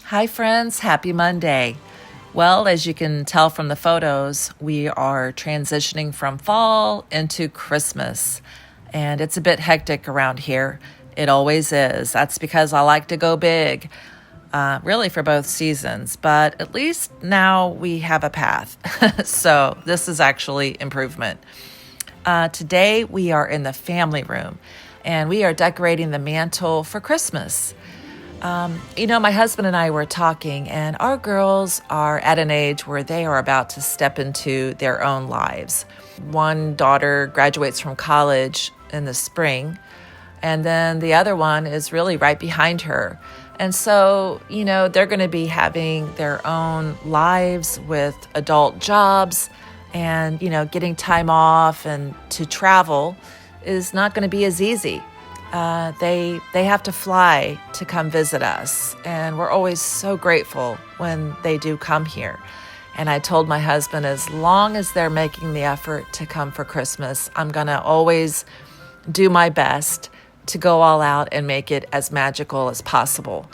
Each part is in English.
Hi friends, happy Monday. Well, as you can tell from the photos, we are transitioning from fall into Christmas, and it's a bit hectic around here. It always is. That's because I like to go big, really for both seasons, but at least now we have a path. So this is actually improvement. Today we are in the family room, and we are decorating the mantle for Christmas. My husband and I were talking, and our girls are at an age where they are about to step into their own lives. One daughter graduates from college in the spring, and then the other one is really right behind her. And so, they're going to be having their own lives with adult jobs, and, getting time off and to travel is not going to be as easy. They have to fly to come visit us, and we're always so grateful when they do come here. And I told my husband, as long as they're making the effort to come for Christmas, I'm going to always do my best to go all out and make it as magical as possible.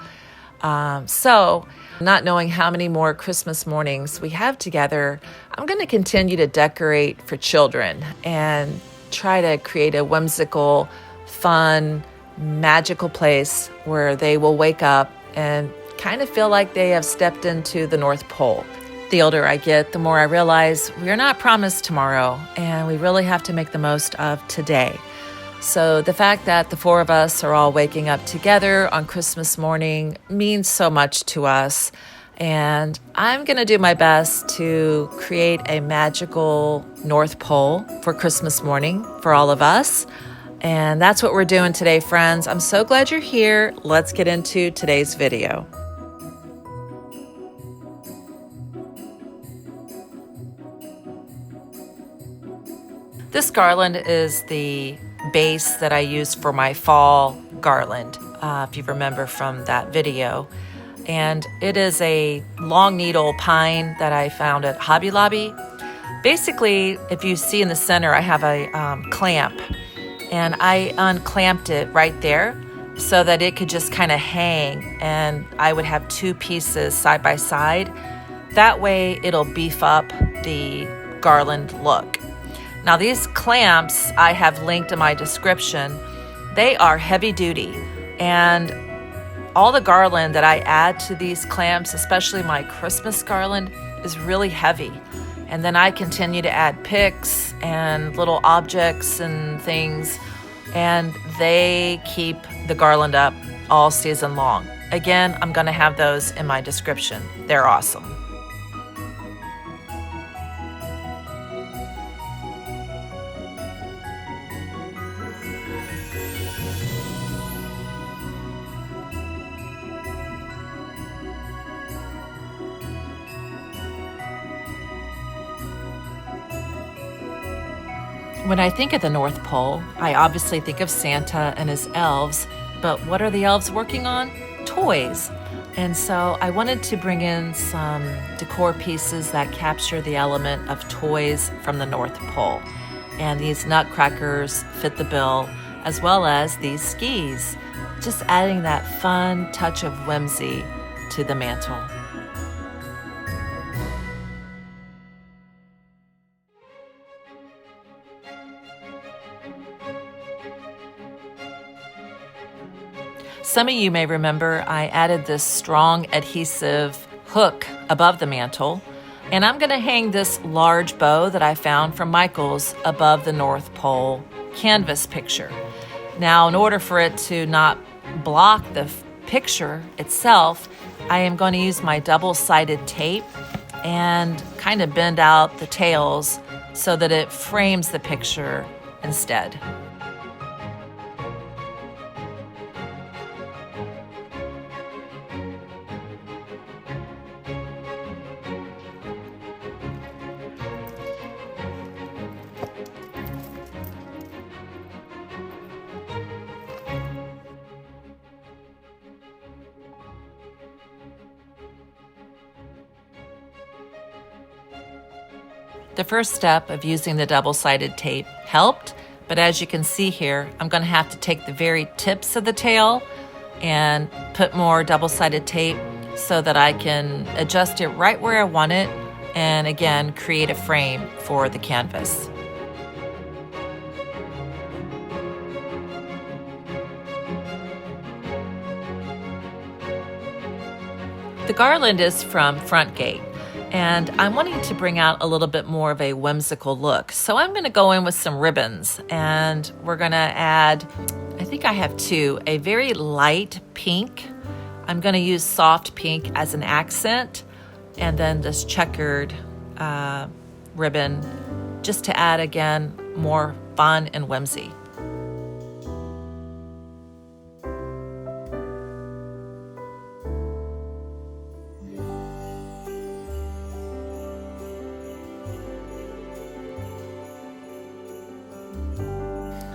So not knowing how many more Christmas mornings we have together, I'm going to continue to decorate for children and try to create a whimsical, fun, magical place where they will wake up and kind of feel like they have stepped into the North Pole. The older I get, the more I realize we're not promised tomorrow, and we really have to make the most of today. So the fact that the four of us are all waking up together on Christmas morning means so much to us. And I'm going to do my best to create a magical North Pole for Christmas morning for all of us. And that's what we're doing today, friends. I'm so glad you're here. Let's get into today's video. This garland is the base that I use for my fall garland, if you remember from that video. And it is a long needle pine that I found at Hobby Lobby. Basically, if you see in the center, I have a clamp. And I unclamped it right there so that it could just kind of hang, and I would have two pieces side by side. That way it'll beef up the garland look. Now these clamps I have linked in my description. They are heavy duty, and all the garland that I add to these clamps, especially my Christmas garland, is really heavy. And then I continue to add picks and little objects and things, and they keep the garland up all season long. Again, I'm going to have those in my description. They're awesome. When I think of the North Pole, I obviously think of Santa and his elves, but what are the elves working on? Toys. And so I wanted to bring in some decor pieces that capture the element of toys from the North Pole. And these nutcrackers fit the bill, as well as these skis, just adding that fun touch of whimsy to the mantle. Some of you may remember I added this strong adhesive hook above the mantle, and I'm going to hang this large bow that I found from Michael's above the North Pole canvas picture. Now, in order for it to not block the picture itself, I am going to use my double-sided tape and kind of bend out the tails so that it frames the picture instead. The first step of using the double-sided tape helped, but as you can see here, I'm going to have to take the very tips of the tail and put more double-sided tape so that I can adjust it right where I want it and again create a frame for the canvas. The garland is from Front Gate, and I'm wanting to bring out a little bit more of a whimsical look. So I'm going to go in with some ribbons, and we're going to add, I think I have two, a very light pink. I'm going to use soft pink as an accent, and then this checkered ribbon just to add, again, more fun and whimsy.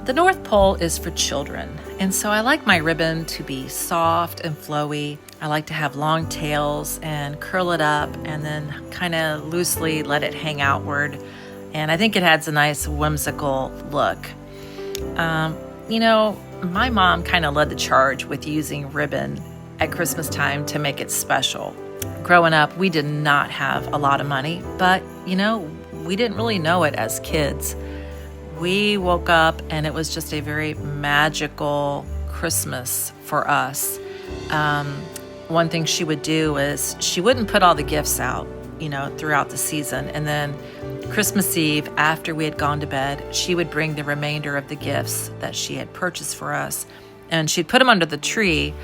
The North Pole is for children, and so I like my ribbon to be soft and flowy. I like to have long tails and curl it up and then kind of loosely let it hang outward. And I think it adds a nice whimsical look. My mom kind of led the charge with using ribbon at Christmas time to make it special. Growing up, we did not have a lot of money, but we didn't really know it as kids. We woke up and it was just a very magical Christmas for us. One thing she would do is she wouldn't put all the gifts out, throughout the season. And then Christmas Eve, after we had gone to bed, she would bring the remainder of the gifts that she had purchased for us, and she'd put them under the tree.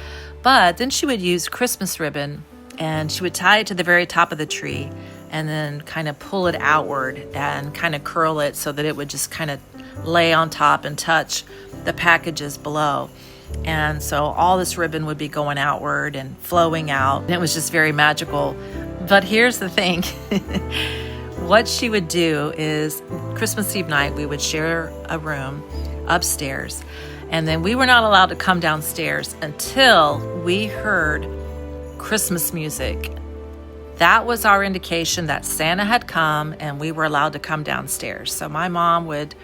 But then she would use Christmas ribbon and she would tie it to the very top of the tree and then kind of pull it outward and kind of curl it so that it would just kind of lay on top and touch the packages below. And so all this ribbon would be going outward and flowing out, and it was just very magical. But here's the thing. What she would do is Christmas Eve night, we would share a room upstairs, and then we were not allowed to come downstairs until we heard Christmas music. That was our indication that Santa had come and we were allowed to come downstairs. So my mom would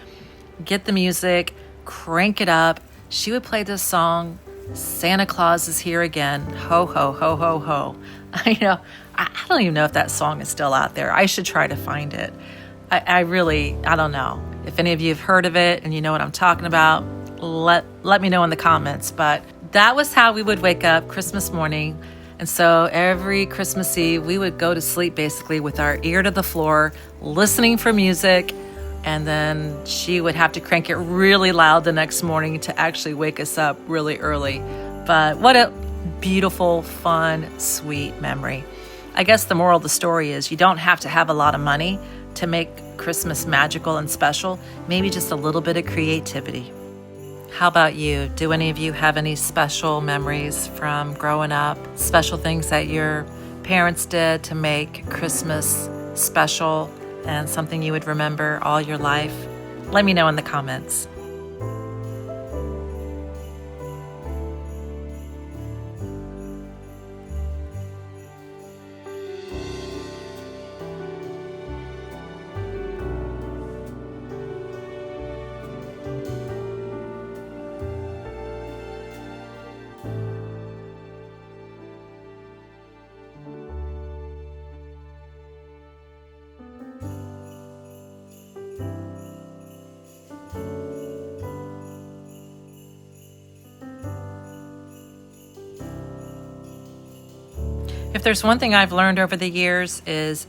get the music, crank it up. She would play this song, Santa Claus is here again, ho, ho, ho, ho, ho. I don't even know if that song is still out there. I should try to find it. I don't know. If any of you have heard of it and you know what I'm talking about, let me know in the comments. But that was how we would wake up Christmas morning. And so every Christmas Eve, we would go to sleep basically with our ear to the floor, listening for music. And then she would have to crank it really loud the next morning to actually wake us up really early. But what a beautiful, fun, sweet memory. I guess the moral of the story is you don't have to have a lot of money to make Christmas magical and special. Maybe just a little bit of creativity. How about you? Do any of you have any special memories from growing up? Special things that your parents did to make Christmas special and something you would remember all your life? Let me know in the comments. If there's one thing I've learned over the years is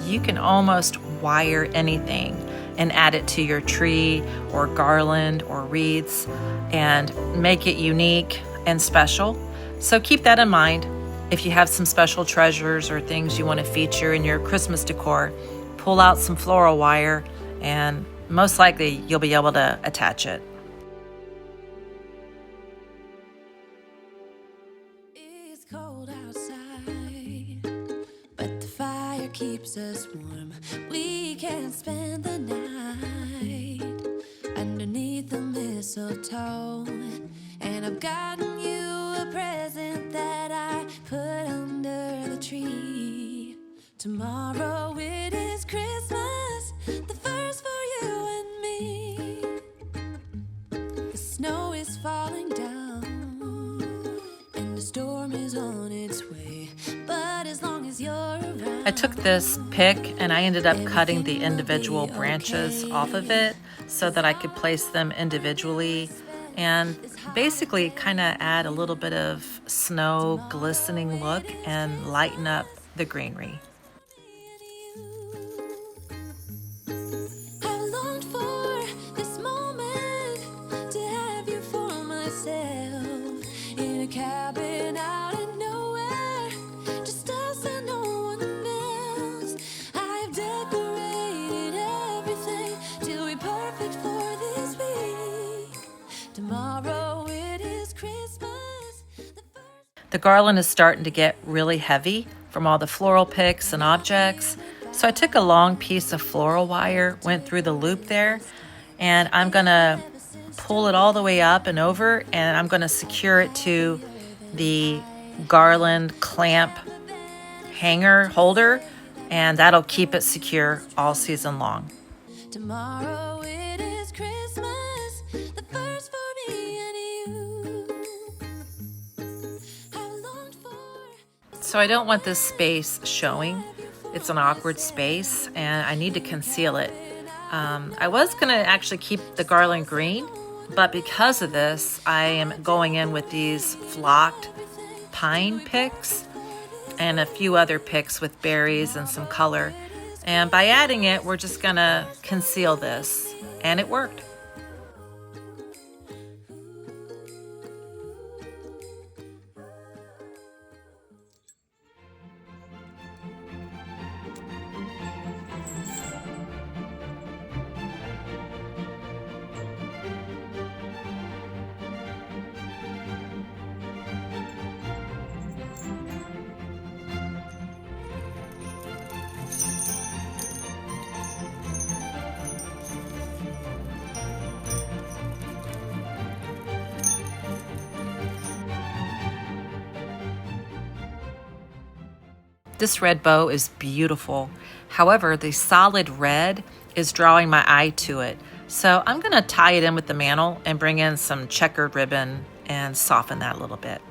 you can almost wire anything and add it to your tree or garland or wreaths and make it unique and special. So keep that in mind. If you have some special treasures or things you want to feature in your Christmas decor, pull out some floral wire and most likely you'll be able to attach it. It's cold outside, but the fire keeps us warm. We can spend the night underneath the mistletoe. And I've gotten you a present that I put under the tree. Tomorrow it is Christmas, is on its way. But as long as you're around, I took this pick and I ended up cutting the individual branches off of it so that I could place them individually and basically kind of add a little bit of snow glistening look and lighten up the greenery. I longed for this moment to have you for myself in a cabin out of nowhere, just us and no one else. I've decorated everything till we're perfect for this week. Tomorrow it is Christmas. The garland is starting to get really heavy from all the floral picks and objects. So I took a long piece of floral wire, went through the loop there, and I'm gonna pull it all the way up and over, and I'm gonna secure it to the garland clamp hanger holder, and that'll keep it secure all season long. Tomorrow it is Christmas, the first for me and you. I longed for. So I don't want this space showing. It's an awkward space and I need to conceal it. I was gonna actually keep the garland green, but because of this, I am going in with these flocked pine picks and a few other picks with berries and some color. And by adding it, we're just gonna conceal this, and it worked. This red bow is beautiful. However, the solid red is drawing my eye to it. So I'm gonna tie it in with the mantle and bring in some checkered ribbon and soften that a little bit.